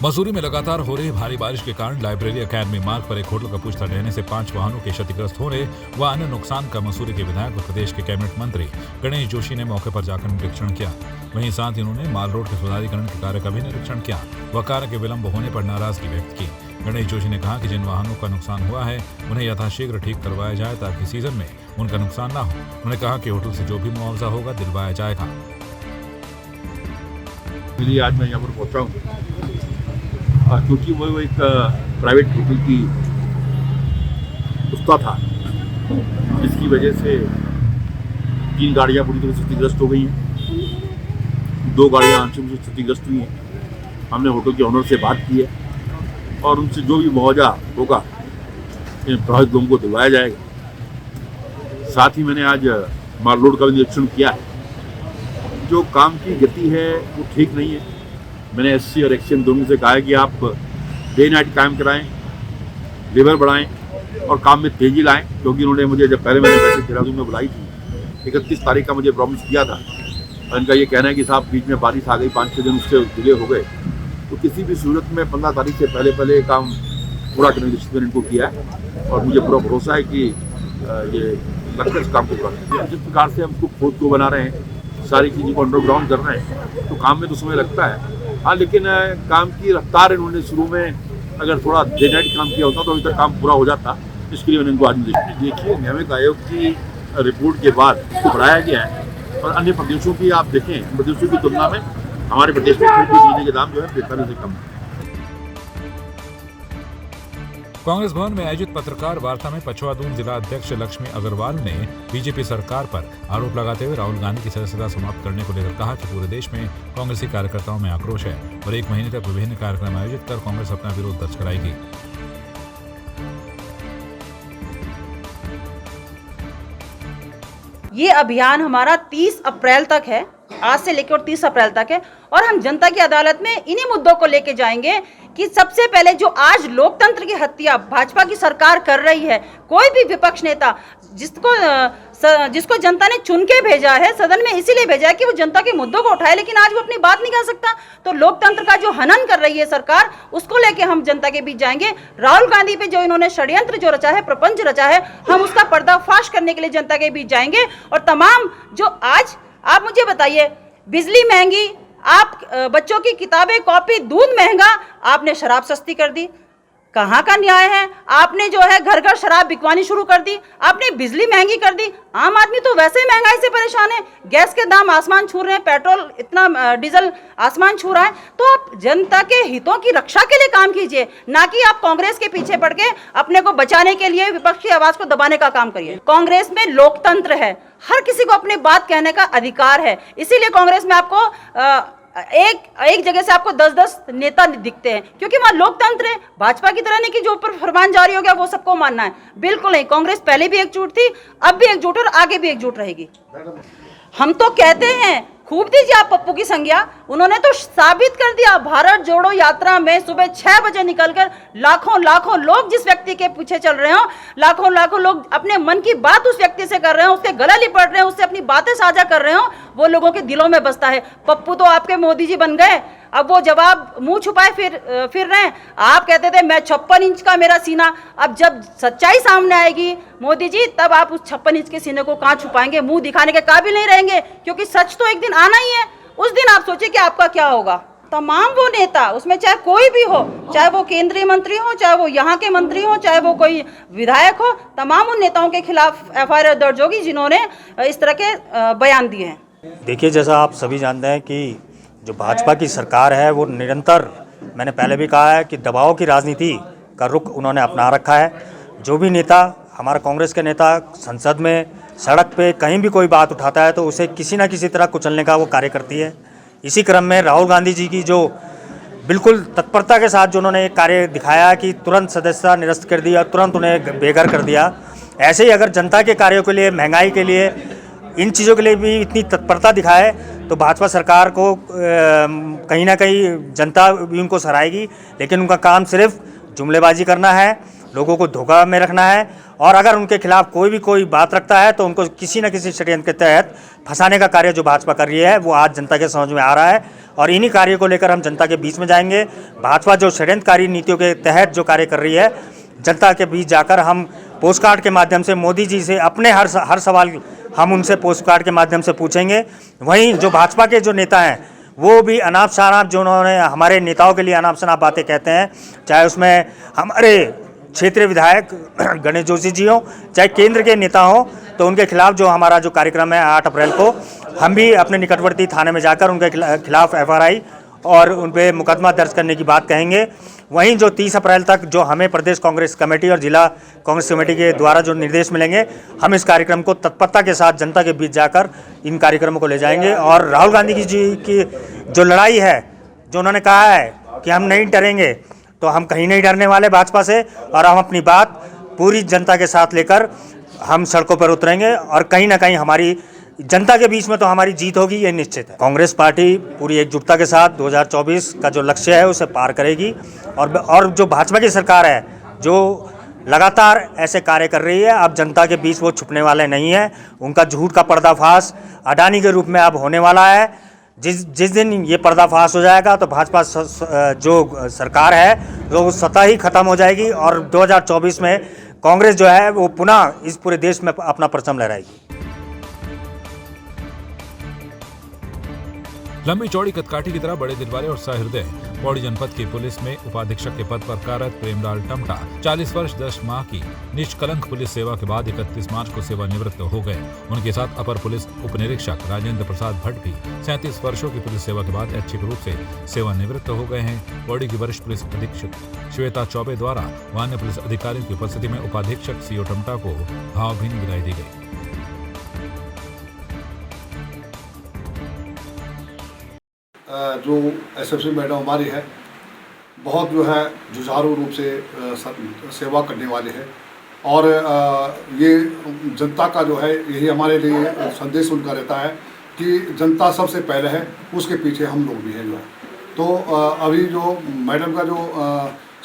मसूरी में लगातार हो रही भारी बारिश के कारण लाइब्रेरी अकेडमी मार्ग पर एक होटल का पुष्टा ढहने से 5 वाहनों के क्षतिग्रस्त होने व अन्य नुकसान का मसूरी के विधायक व प्रदेश के कैबिनेट मंत्री गणेश जोशी ने मौके पर जाकर निरीक्षण किया। वहीं साथ ही उन्होंने माल रोड के सुधारीकरण के कार्य का भी निरीक्षण किया व कार्य के विलंब होने पर नाराजगी व्यक्त की। गणेश जोशी ने कहा कि जिन वाहनों का नुकसान हुआ है उन्हें यथाशीघ्र ठीक करवाया जाए ताकि सीजन में उनका नुकसान न हो। उन्होंने कहा कि होटल से जो भी मुआवजा होगा दिलवाया जाएगा। आज मैं यहाँ पर पहुँचा हूँ क्योंकि वो एक प्राइवेट होटल की पुस्ता था जिसकी वजह से 3 गाड़ियाँ पूरी तरह से क्षतिग्रस्त हो गई हैं, 2 गाड़ियाँ आंशिक रूप से क्षतिग्रस्त हुई हैं। हमने होटल के ऑनर से बात की है और उनसे जो भी मुआवजा होगा इन प्रभावित लोगों को दिलवाया जाएगा। साथ ही मैंने आज माल रोड का भी निरीक्षण किया है। जो काम की गति है वो ठीक नहीं है। मैंने एससी और एक्सएम दोनों से कहा है कि आप डे नाइट काम कराएं, लेबर बढ़ाएं और काम में तेज़ी लाएं, क्योंकि उन्होंने मुझे जब पहले मैंने बैठक देहरादून में बुलाई थी 31 तारीख का मुझे प्रॉमिस किया था और इनका ये कहना है कि साहब बीच में बारिश आ गई, 5-6 दिन उससे डिले हो गए, तो किसी भी सूरत में 15 तारीख से पहले काम पूरा करने की कोशिश मैंने इनको किया है और मुझे पूरा भरोसा है कि ये लगकर इस काम को पूरा करेंगे। जिस प्रकार से हम उसको खोद को बना रहे हैं, सारी चीज़ों को अंडरग्राउंड कर रहे हैं, तो काम में तो समय लगता है। हाँ, लेकिन काम की रफ्तार इन्होंने शुरू में अगर थोड़ा डे नाइट काम किया होता तो अभी तक काम पूरा हो जाता। इसके लिए मैंने इनको आज देखिए नियामक आयोग की रिपोर्ट के बाद इसको बढ़ाया गया है और अन्य प्रदेशों की आप देखें, प्रदेशों की तुलना में हमारे प्रदेश में खरीदी बिजली के दाम जो है 45 से कम है। कांग्रेस भवन में आयोजित पत्रकार वार्ता में पछवा दून जिला अध्यक्ष लक्ष्मी अग्रवाल ने बीजेपी सरकार पर आरोप लगाते हुए राहुल गांधी की सदस्यता समाप्त करने को लेकर कहा कि पूरे देश में कांग्रेसी कार्यकर्ताओं में आक्रोश है और 1 महीने तक विभिन्न कार्यक्रम आयोजित कर कांग्रेस अपना विरोध दर्ज कराएगी। ये अभियान हमारा 30 अप्रैल तक है, आज से लेकर 30 अप्रैल तक है और हम जनता की अदालत में इन्हीं मुद्दों को लेके जाएंगे कि सबसे पहले जो आज लोकतंत्र की हत्या भाजपा की सरकार कर रही है, कोई भी विपक्ष नेता जिसको जनता ने चुन के भेजा है सदन में, इसीलिए भेजा है कि वो जनता के मुद्दों को उठाए, लेकिन आज वो अपनी बात नहीं कह सकता। तो लोकतंत्र का जो हनन कर रही है सरकार, उसको लेके हम जनता के बीच जाएंगे। राहुल गांधी पे जो इन्होंने षड्यंत्र जो रचा है, प्रपंच रचा है, हम उसका पर्दाफाश करने के लिए जनता के बीच जाएंगे। और तमाम जो आज आप मुझे बताइए, बिजली महंगी, आप बच्चों की किताबें, कॉपी, दूध महंगा, आपने शराब सस्ती कर दी, कहाँ का न्याय है? आपने जो है घर घर शराब बिकवानी शुरू कर दी, आपने बिजली महंगी कर दी। आम आदमी तो वैसे ही महंगाई से परेशान है, गैस के दाम आसमान छू रहे हैं, पेट्रोल इतना, डीजल आसमान छू रहा है। तो आप जनता के हितों की रक्षा के लिए काम कीजिए, ना कि आप कांग्रेस के पीछे पड़ के अपने को बचाने के लिए विपक्ष की आवाज को दबाने का काम करिए। कांग्रेस में लोकतंत्र है, हर किसी को अपनी बात कहने का अधिकार है, इसीलिए कांग्रेस में आपको एक जगह से आपको 10-10 नेता दिखते हैं, क्योंकि वहां लोकतंत्र है। भाजपा की तरह नहीं कि जो ऊपर फरमान जारी हो गया वो सबको मानना है, बिल्कुल नहीं। कांग्रेस पहले भी एकजुट थी, अब भी एकजुट और आगे भी एकजुट रहेगी। हम तो कहते हैं खूब दीजिए आप पप्पू की संज्ञा, उन्होंने तो साबित कर दिया। भारत जोड़ो यात्रा में सुबह 6 बजे निकलकर लाखों लोग जिस व्यक्ति के पीछे चल रहे हो, लाखों लोग अपने मन की बात उस व्यक्ति से कर रहे हो, उसके गला लिपट रहे हो, उससे अपनी बातें साझा कर रहे हो, वो लोगों के दिलों में बसता है। पप्पू तो आपके मोदी जी बन गए, अब वो जवाब मुंह छुपाए फिर रहे हैं। आप कहते थे मैं 56 इंच का मेरा सीना, अब जब सच्चाई सामने आएगी मोदी जी, तब आप उस 56 इंच के सीने को कहाँ छुपाएंगे? मुंह दिखाने के काबिल नहीं रहेंगे, क्योंकि सच तो एक दिन आना ही है। उस दिन आप सोचिए कि आपका क्या होगा। तमाम वो नेता, उसमें चाहे कोई भी हो, चाहे वो केंद्रीय मंत्री हो, चाहे वो यहाँ के मंत्री हो, चाहे वो कोई विधायक हो, तमाम उन नेताओं के खिलाफ FIR दर्ज होगी जिन्होंने इस तरह के बयान दिए हैं। देखिए, जैसा आप सभी जानते हैं कि जो भाजपा की सरकार है वो निरंतर, मैंने पहले भी कहा है कि दबाव की राजनीति का रुख उन्होंने अपना रखा है। जो भी नेता, हमारा कांग्रेस के नेता संसद में, सड़क पे कहीं भी कोई बात उठाता है तो उसे किसी न किसी तरह कुचलने का वो कार्य करती है। इसी क्रम में राहुल गांधी जी की जो बिल्कुल तत्परता के साथ जो उन्होंने एक कार्य दिखाया कि तुरंत सदस्यता निरस्त कर दी और तुरंत उन्हें बेघर कर दिया, ऐसे ही अगर जनता के कार्यों के लिए, महंगाई के लिए, इन चीज़ों के लिए भी इतनी तत्परता दिखाए तो भाजपा सरकार को कहीं ना कहीं जनता भी उनको सराहेगी। लेकिन उनका काम सिर्फ जुमलेबाजी करना है, लोगों को धोखा में रखना है और अगर उनके खिलाफ कोई बात रखता है तो उनको किसी न किसी षड्यंत्र के तहत फंसाने का कार्य जो भाजपा कर रही है वो आज जनता के समझ में आ रहा है और इन्हीं कार्यों को लेकर हम जनता के बीच में जाएंगे। भाजपा जो षड्यंत्रकारी नीतियों के तहत जो कार्य कर रही है, जनता के बीच जाकर हम पोस्ट कार्ड के माध्यम से मोदी जी से अपने हर सवाल हम उनसे पोस्ट कार्ड के माध्यम से पूछेंगे। वहीं जो भाजपा के जो नेता हैं वो भी अनाप शनाप जो उन्होंने हमारे नेताओं के लिए अनाप शनाप बातें कहते हैं, चाहे उसमें हमारे क्षेत्रीय विधायक गणेश जोशी जी हों, चाहे केंद्र के नेता हों, तो उनके खिलाफ जो हमारा जो कार्यक्रम है 8 अप्रैल को हम भी अपने निकटवर्ती थाने में जाकर उनके खिलाफ FRI और उन पर मुकदमा दर्ज करने की बात कहेंगे। वहीं जो 30 अप्रैल तक जो हमें प्रदेश कांग्रेस कमेटी और जिला कांग्रेस कमेटी के द्वारा जो निर्देश मिलेंगे, हम इस कार्यक्रम को तत्परता के साथ जनता के बीच जाकर इन कार्यक्रमों को ले जाएंगे। और राहुल गांधी जी की जो लड़ाई है, जो उन्होंने कहा है कि हम नहीं डरेंगे, तो हम कहीं नहीं डरने वाले भाजपा से और हम अपनी बात पूरी जनता के साथ लेकर हम सड़कों पर उतरेंगे और कहीं ना कहीं हमारी जनता के बीच में तो हमारी जीत होगी, ये निश्चित है। कांग्रेस पार्टी पूरी एकजुटता के साथ 2024 का जो लक्ष्य है उसे पार करेगी और जो भाजपा की सरकार है जो लगातार ऐसे कार्य कर रही है, अब जनता के बीच वो छुपने वाले नहीं है। उनका झूठ का पर्दाफाश अडानी के रूप में अब होने वाला है। जिस दिन ये पर्दाफाश हो जाएगा तो भाजपा जो सरकार है वो स्वतः ही खत्म हो जाएगी और 2024 में कांग्रेस जो है वो पुनः इस पूरे देश में अपना परचम लहराएगी। लंबी चौड़ी कदकाठी की तरह बड़े दिल वाले और सहृदय पौड़ी जनपद की पुलिस में उपाधीक्षक के पद पर कार्यरत प्रेमलाल टमटा 40 वर्ष 10 माह की निष्कलंक पुलिस सेवा के बाद 31 मार्च को सेवानिवृत्त हो गए। उनके साथ अपर पुलिस उपनिरीक्षक राजेंद्र प्रसाद भट्ट भी 37 वर्षों की पुलिस सेवा के बाद ऐच्छिक रूप से सेवानिवृत्त हो गए हैं। पौड़ी की वरिष्ठ पुलिस अधीक्षक श्वेता चौबे द्वारा अन्य पुलिस अधिकारियों की उपस्थिति में उपाधीक्षक सीओ टमटा को भावभीनी विदाई दी गई। जो SFC मैडम हमारी है, बहुत जो है जुझारू रूप से सेवा करने वाले हैं और ये जनता का जो है यही हमारे लिए संदेश उनका रहता है कि जनता सबसे पहले है, उसके पीछे हम लोग भी हैं जो है। तो अभी जो मैडम का जो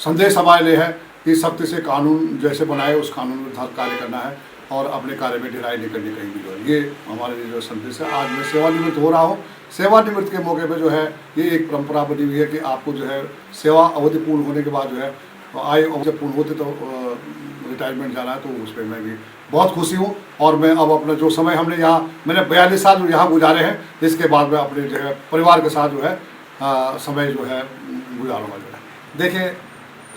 संदेश हमारे लिए है कि सख्ती से कानून जैसे बनाए उस कानून में कार्य करना है और अपने कार्य में ढिलाई नहीं करनी कहीं भी जो है, ये हमारे लिए जो संदेश है। आज मैं सेवानिवृत्त हो रहा हूँ। सेवानिवृत्त के मौके पे जो है ये एक परंपरा बनी हुई है कि आपको जो है सेवा अवधि पूर्ण होने के बाद जो है आयु अवधि पूर्ण होते तो रिटायरमेंट जाना है, तो उस पर मैं भी बहुत खुशी हूँ। और मैं अब अपना जो समय हमने यहाँ मैंने 42 साल जो यहाँ गुजारे हैं, इसके बाद मैं अपने जो है परिवार के साथ जो है समय जो है गुजारूँगा जो है। देखिए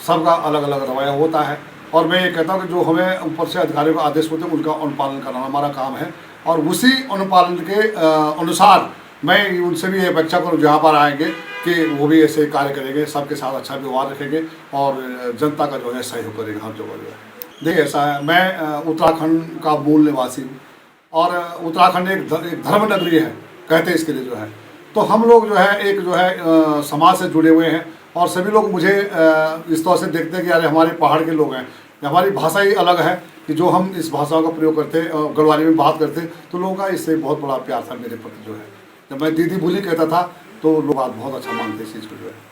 सबका अलग अलग रवैया होता है और मैं ये कहता हूँ कि जो हमें ऊपर से अधिकारियों का आदेश होते हैं उनका अनुपालन करना हमारा काम है और उसी अनुपालन के अनुसार मैं उनसे भी ये अपेक्षा करूँ जहाँ पर आएंगे कि वो भी ऐसे कार्य करेंगे, सबके साथ अच्छा व्यवहार रखेंगे और जनता का जो है सहयोग करेंगे हर जगह जो है। देखिए ऐसा है, मैं उत्तराखंड का मूल निवासी हूँ और उत्तराखंड एक धर्म नगरी है कहते इसके लिए जो है। तो हम लोग जो है एक जो है समाज से जुड़े हुए हैं और सभी लोग मुझे इस तरह से देखते हैं कि यार हमारे पहाड़ के लोग हैं, हमारी भाषा ही अलग है कि जो हम इस भाषा का प्रयोग करते हैं गढ़वाली में बात करते हैं, तो लोगों का इससे बहुत बड़ा प्यार था मेरे प्रति जो है। जब मैं दीदी बोली कहता था तो लोग बात बहुत अच्छा मानते इस चीज़ को जो है।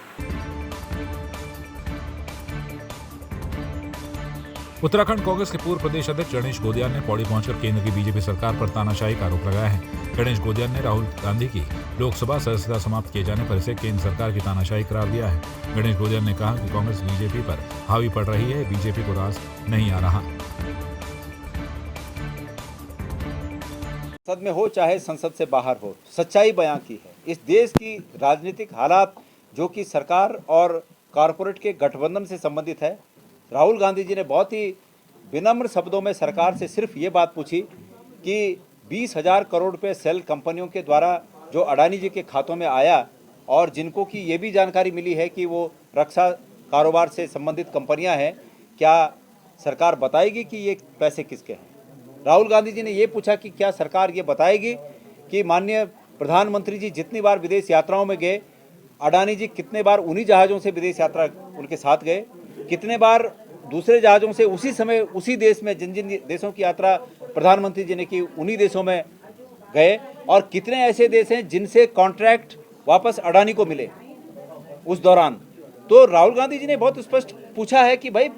उत्तराखंड कांग्रेस के पूर्व प्रदेश अध्यक्ष गणेश गोदियान ने पौड़ी पहुंचकर केंद्र की बीजेपी सरकार पर तानाशाही का आरोप लगाया है। गणेश गोदियान ने राहुल गांधी की लोकसभा सदस्यता समाप्त किए जाने पर इसे केंद्र सरकार की तानाशाही करार दिया है। गणेश गोदियान ने कहा कि कांग्रेस बीजेपी पर हावी पड़ रही है, बीजेपी को रास नहीं आ रहा। संसद में हो चाहे संसद से बाहर हो, सच्चाई बयां की है। इस देश की राजनीतिक हालात जो कि सरकार और कॉरपोरेट के गठबंधन से संबंधित है, राहुल गांधी जी ने बहुत ही विनम्र शब्दों में सरकार से सिर्फ ये बात पूछी कि 20,000 करोड़ रुपए सेल कंपनियों के द्वारा जो अडानी जी के खातों में आया और जिनको कि ये भी जानकारी मिली है कि वो रक्षा कारोबार से संबंधित कंपनियां हैं, क्या सरकार बताएगी कि ये पैसे किसके हैं? राहुल गांधी जी ने ये पूछा कि क्या सरकार ये बताएगी कि माननीय प्रधानमंत्री जी जितनी बार विदेश यात्राओं में गए, अडानी जी कितने बार उन्हीं जहाज़ों से विदेश यात्रा उनके साथ गए, कितने बार दूसरे जहाज़ों से उसी समय उसी देश में जिन जिन देशों की यात्रा प्रधानमंत्री जी ने की उन्हीं देशों में गए, और कितने ऐसे देश हैं जिनसे कॉन्ट्रैक्ट वापस अडानी को मिले उस दौरान। तो राहुल गांधी जी ने बहुत स्पष्ट पूछा है कि भाई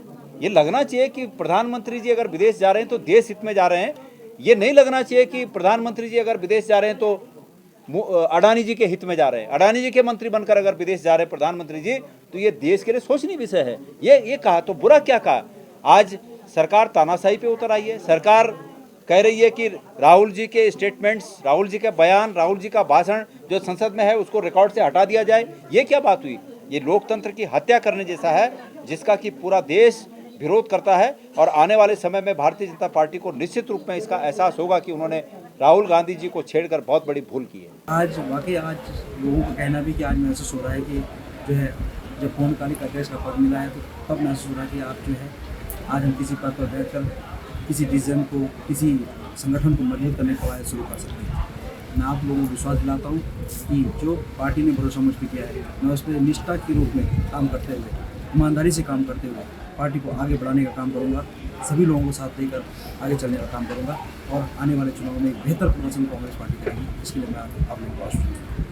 ये लगना चाहिए कि प्रधानमंत्री जी अगर विदेश जा रहे हैं तो देश हित में जा रहे हैं। ये नहीं लगना चाहिए कि प्रधानमंत्री जी अगर विदेश जा रहे हैं तो अडानी जी के हित में जा रहे हैं। अडानी जी के मंत्री बनकर अगर विदेश जा रहे हैं प्रधानमंत्री जी, तो ये देश के लिए सोचनीय विषय है। ये कहा तो बुरा क्या कहा। आज सरकार तानाशाही पे उतर आई है। सरकार कह रही है कि राहुल जी के स्टेटमेंट्स, राहुल जी के बयान, राहुल जी का भाषण जो संसद में है उसको रिकॉर्ड से हटा दिया जाए। ये क्या बात हुई। ये लोकतंत्र की हत्या करने जैसा है, जिसका कि पूरा देश विरोध करता है। और आने वाले समय में भारतीय जनता पार्टी को निश्चित रूप में इसका एहसास होगा कि उन्होंने राहुल गांधी जी को छेड़कर बहुत बड़ी भूल की है। आज वाकई आज लोगों का कहना भी कि आज महसूस हो रहा है कि जो है जब पूर्णकालिक अध्यक्ष का पद मिला है तो तब महसूस हो रहा है कि आप जो है आज हम किसी पद पर बैठकर किसी डिसीजन को, किसी संगठन को मजबूत करने का शुरू कर सकते हैं। मैं आप लोगों को विश्वास दिलाता हूँ कि जो पार्टी ने भरोसा मुझ पर किया है, मैं उस पर निष्ठा के रूप में काम करते हुए, ईमानदारी से काम करते हुए पार्टी को आगे बढ़ाने का काम करूँगा। सभी लोगों को साथ लेकर आगे चलने का काम करूँगा और आने वाले चुनाव में एक बेहतर प्रदर्शन कांग्रेस पार्टी करेगी। इसके लिए मैं आप लोगों को आश्वस्त हूँ।